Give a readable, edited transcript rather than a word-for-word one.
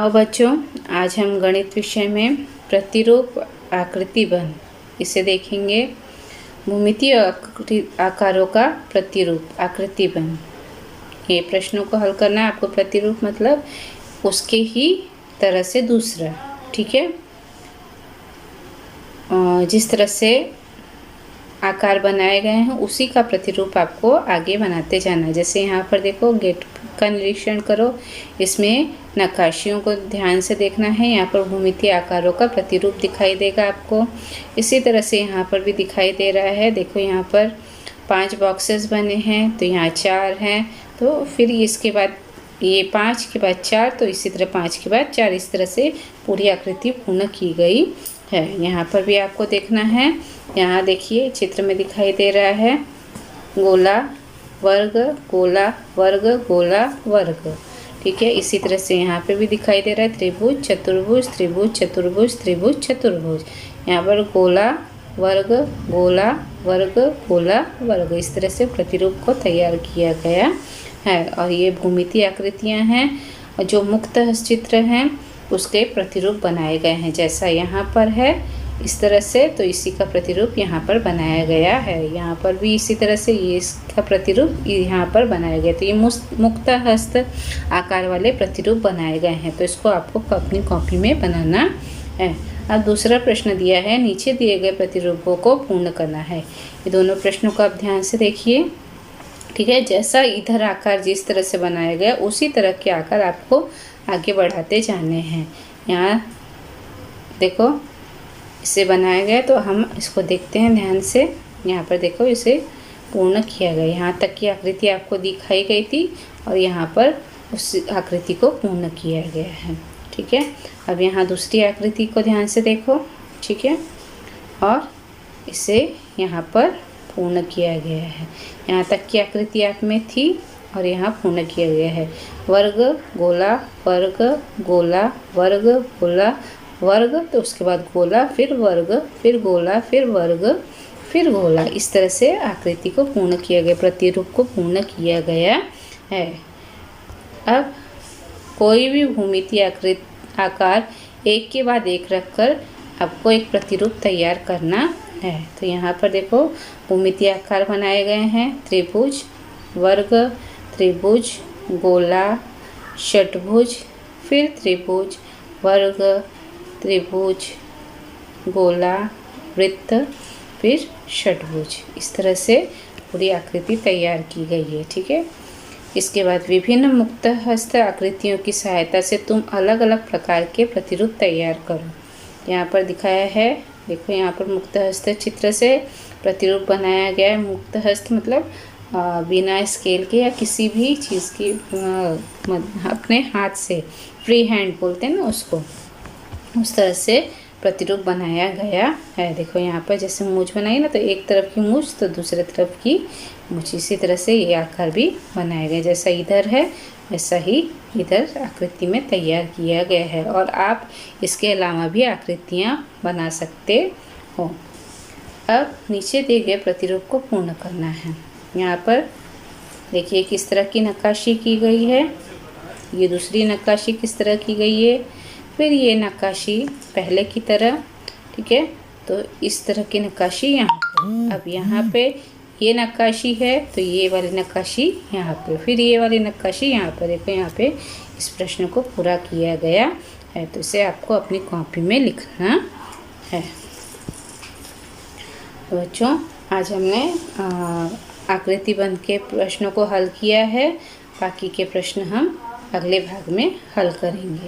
आओ बच्चों, आज हम गणित विषय में प्रतिरूप आकृति बन इसे देखेंगे। भूमितीय आकारों का प्रतिरूप आकृति बन, ये प्रश्नों को हल करना है आपको। प्रतिरूप मतलब उसके ही तरह से दूसरा, ठीक है। जिस तरह से आकार बनाए गए हैं उसी का प्रतिरूप आपको आगे बनाते जाना है। जैसे यहाँ पर देखो, गेट का निरीक्षण करो, इसमें नक्काशियों को ध्यान से देखना है। यहाँ पर भूमितीय आकारों का प्रतिरूप दिखाई देगा आपको। इसी तरह से यहाँ पर भी दिखाई दे रहा है। देखो यहाँ पर 5 बॉक्सेस बने हैं, तो यहाँ 4 हैं, तो फिर इसके बाद ये 5 के बाद 4, तो इसी तरह 5 के बाद 4, इस तरह से पूरी आकृति पूर्ण की गई है। यहाँ पर भी आपको देखना है। यहाँ देखिए चित्र में दिखाई दे रहा है गोला वर्ग गोला वर्ग गोला वर्ग, ठीक है। इसी तरह से यहाँ पे भी दिखाई दे रहा है त्रिभुज चतुर्भुज त्रिभुज चतुर्भुज त्रिभुज चतुर्भुज। यहाँ पर गोला वर्ग गोला वर्ग गोला वर्ग, इस तरह से प्रतिरूप को तैयार किया गया है। और ये भूमितीय आकृतियाँ हैं, और जो मुक्त हस्तचित्र हैं उसके प्रतिरूप बनाए गए हैं। जैसा यहाँ पर है इस तरह से, तो इसी का प्रतिरूप यहाँ पर बनाया गया है। यहाँ पर भी इसी तरह से ये इसका प्रतिरूप यहाँ पर बनाया गया। तो ये मुक्त हस्त आकार वाले प्रतिरूप बनाए गए हैं, तो इसको आपको अपनी कॉपी में बनाना है। अब दूसरा प्रश्न दिया है, नीचे दिए गए प्रतिरूपों को पूर्ण करना है। ये दोनों प्रश्नों को आप ध्यान से देखिए, ठीक है। जैसा इधर आकार जिस तरह से बनाया गया उसी तरह के आकार आपको आगे बढ़ाते जाने हैं। यहाँ देखो इसे बनाया गया, तो हम इसको देखते हैं ध्यान से। यहाँ पर देखो इसे पूर्ण किया गया, यहाँ तक की आकृति आपको दिखाई गई थी और यहाँ पर उस आकृति को पूर्ण किया गया है, ठीक है। अब यहाँ दूसरी आकृति को ध्यान से देखो, ठीक है, और इसे यहाँ पर पूर्ण किया गया है। यहाँ तक की आकृति आप में थी और यहाँ पूर्ण किया गया है। वर्ग गोला वर्ग गोला वर्ग गोला वर्ग, तो उसके बाद गोला फिर वर्ग फिर गोला फिर वर्ग फिर गोला, इस तरह से आकृति को पूर्ण किया गया, प्रतिरूप को पूर्ण किया गया है। अब कोई भी भूमितीय आकार एक के बाद एक रखकर आपको एक प्रतिरूप तैयार करना है। तो यहाँ पर देखो भूमितीय आकार बनाए गए हैं, त्रिभुज वर्ग त्रिभुज गोला षटभुज फिर त्रिभुज वर्ग त्रिभुज गोला वृत्त फिर षटभुज, इस तरह से पूरी आकृति तैयार की गई है, ठीक है। इसके बाद विभिन्न मुक्त हस्त आकृतियों की सहायता से तुम अलग अलग प्रकार के प्रतिरूप तैयार करो। यहाँ पर दिखाया है, देखो यहाँ पर मुक्त हस्त चित्र से प्रतिरूप बनाया गया है। मुक्त हस्त मतलब बिना स्केल के या किसी भी चीज़ की अपने हाथ से, फ्री हैंड बोलते हैं ना उसको, उस तरह से प्रतिरूप बनाया गया है। देखो यहाँ पर जैसे मूंछ बनाई ना, तो एक तरफ की मूंछ तो दूसरे तरफ की मूंछ, इसी तरह से ये आकार भी बनाया गया। जैसा इधर है वैसा ही इधर आकृति में तैयार किया गया है। और आप इसके अलावा भी आकृतियाँ बना सकते हो। अब नीचे दिए गए प्रतिरूप को पूर्ण करना है। यहाँ पर देखिए किस तरह की नक्काशी की गई है, ये दूसरी नक्काशी किस तरह की गई है, फिर ये नक्काशी पहले की तरह, ठीक है। तो इस तरह की नक्काशी यहाँ पर। अब यहाँ पे ये नक्काशी है, तो ये वाली नक्काशी यहाँ पे, फिर ये वाली नक्काशी यहाँ पर। देखो यहाँ पे इस प्रश्न को पूरा किया गया है, तो इसे आपको अपनी कॉपी में लिखना है। तो बच्चों आज हमने आकृति बंध के प्रश्नों को हल किया है। बाकी के प्रश्न हम अगले भाग में हल करेंगे।